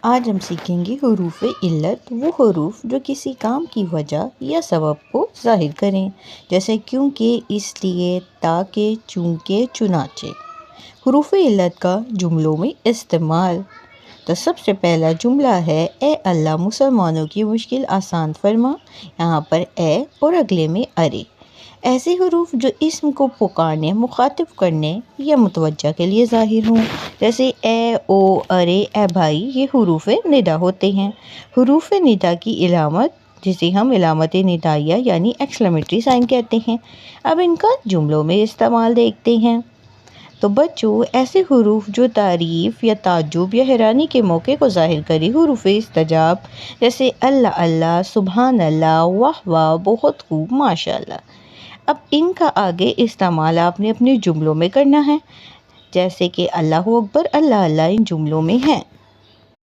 آج ہم سیکھیں گے حروف علت، وہ حروف جو کسی کام کی وجہ یا سبب کو ظاہر کریں، جیسے کیونکہ، اس لیے، تاکہ، چونکہ، چنانچہ۔ حروف علت کا جملوں میں استعمال۔ تو سب سے پہلا جملہ ہے: اے اللہ مسلمانوں کی مشکل آسان فرما۔ یہاں پر اے اور اگلے میں ارے، ایسے حروف جو اسم کو پکارنے، مخاطب کرنے یا متوجہ کے لیے ظاہر ہوں، جیسے اے، او، ارے، اے بھائی، یہ حروف ندا ہوتے ہیں۔ حروف ندا کی علامت، جسے ہم علامت ندائیہ یعنی ایکسکلیمیٹری سائن کہتے ہیں۔ اب ان کا جملوں میں استعمال دیکھتے ہیں۔ تو بچوں، ایسے حروف جو تعریف یا تعجب یا حیرانی کے موقع کو ظاہر کرے، حروف استجاب، جیسے اللہ اللہ، سبحان اللہ، واہ واہ، بہت خوب، ماشاء اللہ۔ اب ان کا آگے استعمال آپ نے اپنے جملوں میں کرنا ہے، جیسے کہ اللہ اکبر، اللہ اللہ ان جملوں میں ہیں۔